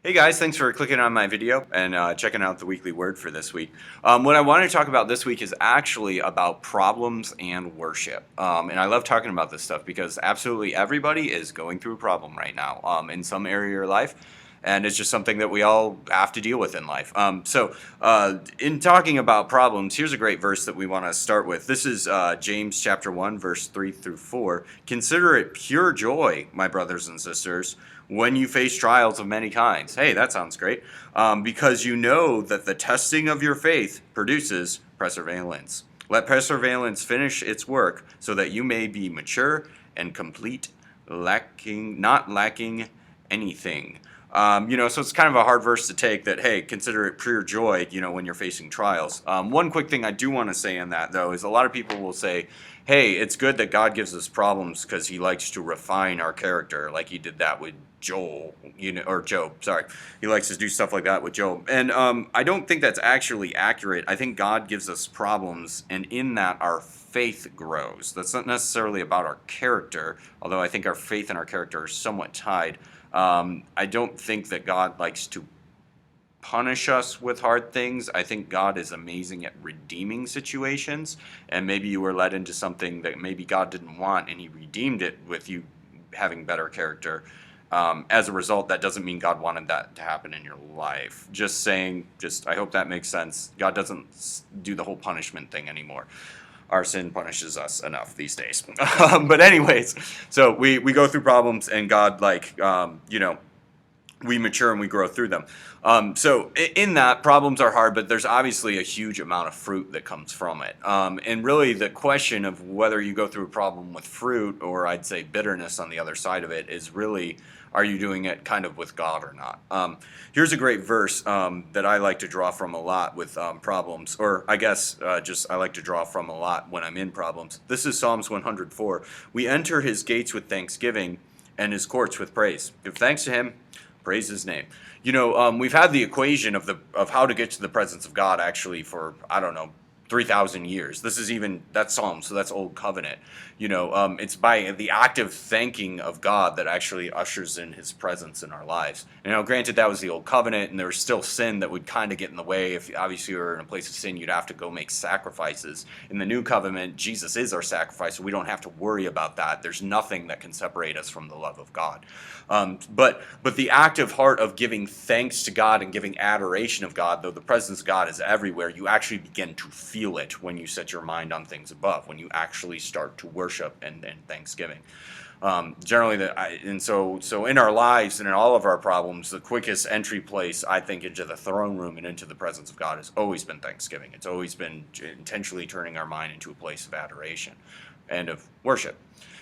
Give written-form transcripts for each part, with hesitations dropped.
Hey guys, thanks for clicking on my video and checking out the weekly word for this week. What I want to talk about this week is actually about problems and worship. And I love talking about this stuff because absolutely everybody is going through a problem right now in some area of your life. And it's just something that we all have to deal with in life. In talking about problems, here's a great verse that we want to start with. This is James chapter 1, verse 3 through 4. Consider it pure joy, my brothers and sisters, when you face trials of many kinds. Hey, that sounds great. Because you know that the testing of your faith produces perseverance. Let perseverance finish its work so that you may be mature and complete, not lacking anything. So it's kind of a hard verse to take that, hey, consider it pure joy, when you're facing trials. One quick thing I do want to say in that, though, is a lot of people will say, hey, it's good that God gives us problems because he likes to refine our character, like he did that with Job, sorry. He likes to do stuff like that with Job. And I don't think that's actually accurate. I think God gives us problems, and in that our faith grows. That's not necessarily about our character, although I think our faith and our character are somewhat tied. I don't think that God likes to punish us with hard things. I think God is amazing at redeeming situations, and maybe you were led into something that maybe God didn't want, and he redeemed it with you having better character. As a result, that doesn't mean God wanted that to happen in your life. Just saying, I hope that makes sense. God doesn't do the whole punishment thing anymore. Our sin punishes us enough these days. But anyways, so we go through problems, and God, we mature and we grow through them. So in that, problems are hard, but there's obviously a huge amount of fruit that comes from it. And really the question of whether you go through a problem with fruit, or I'd say bitterness on the other side of it, is really, are you doing it kind of with God or not? Here's a great verse that I like to draw from a lot with problems, or I guess I like to draw from a lot when I'm in problems. This is Psalms 104. We enter his gates with thanksgiving and his courts with praise. Give thanks to him, praise his name. We've had the equation of how to get to the presence of God actually for, I don't know, 3,000 years. That's Psalm, so that's Old Covenant. It's by the active thanking of God that actually ushers in his presence in our lives. Granted, that was the Old Covenant, and there was still sin that would kind of get in the way. If obviously you were in a place of sin, you'd have to go make sacrifices. In the New Covenant, Jesus is our sacrifice, so we don't have to worry about that. There's nothing that can separate us from the love of God. But the active heart of giving thanks to God and giving adoration of God, though the presence of God is everywhere, you actually begin to feel it when you set your mind on things above, when you actually start to worship and thanksgiving. So in our lives and in all of our problems, the quickest entry place, I think, into the throne room and into the presence of God has always been thanksgiving. It's always been intentionally turning our mind into a place of adoration and of worship.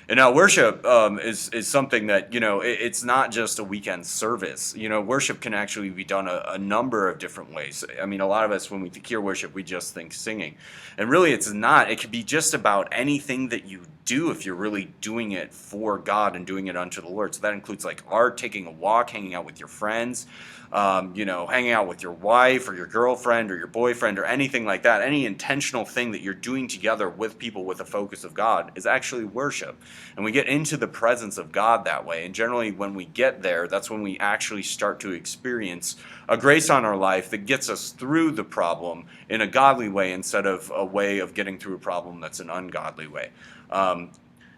And now worship is something that, it's not just a weekend service. Worship can actually be done a number of different ways. I mean, a lot of us, when we hear worship, we just think singing. And really, it's not. It could be just about anything that you do if you're really doing it for God and doing it unto the Lord. So that includes like art, taking a walk, hanging out with your friends, hanging out with your wife or your girlfriend or your boyfriend or anything like that. Any intentional thing that you're doing together with people with a focus of God is actually worship. And we get into the presence of God that way. And generally when we get there, that's when we actually start to experience a grace on our life that gets us through the problem in a godly way instead of a way of getting through a problem that's an ungodly way.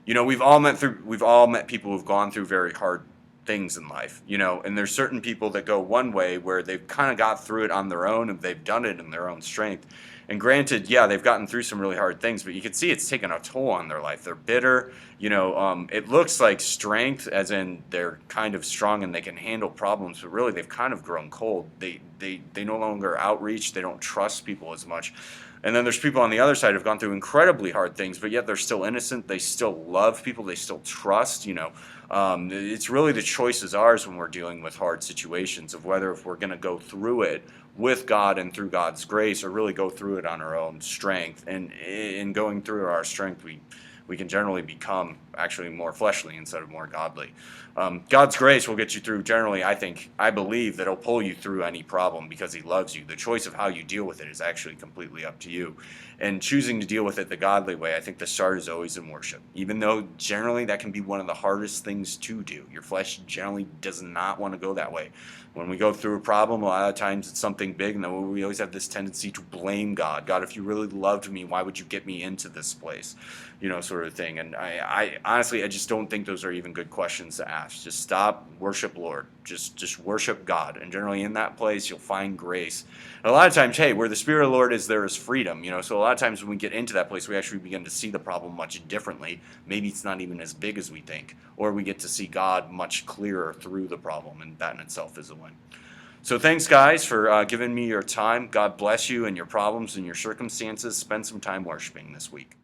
We've all met people who've gone through very hard things in life, and there's certain people that go one way where they've kind of got through it on their own and they've done it in their own strength. And granted, yeah, they've gotten through some really hard things, but you can see it's taken a toll on their life. They're bitter, it looks like strength, as in they're kind of strong and they can handle problems, but really they've kind of grown cold. They no longer outreach. They don't trust people as much. And then there's people on the other side who've gone through incredibly hard things, but yet they're still innocent. They still love people. They still trust, It's really the choice is ours when we're dealing with hard situations of whether if we're going to go through it with God and through God's grace or really go through it on our own strength. And in going through our strength, we can generally become actually more fleshly instead of more godly. God's grace will get you through generally, I believe that he'll pull you through any problem because he loves you. The choice of how you deal with it is actually completely up to you. and choosing to deal with it the godly way, I think the start is always in worship. Even though generally that can be one of the hardest things to do. Your flesh generally does not want to go that way. When we go through a problem, a lot of times it's something big, and then we always have this tendency to blame God. God, if you really loved me, why would you get me into this place? Sort of thing. And I honestly, I just don't think those are even good questions to ask. Just stop, worship Lord. Just worship God. And generally in that place, you'll find grace. And a lot of times, hey, where the Spirit of the Lord is, there is freedom. So a lot of times when we get into that place, we actually begin to see the problem much differently. Maybe it's not even as big as we think. Or we get to see God much clearer through the problem. And that in itself is a win. So thanks, guys, for giving me your time. God bless you and your problems and your circumstances. Spend some time worshiping this week.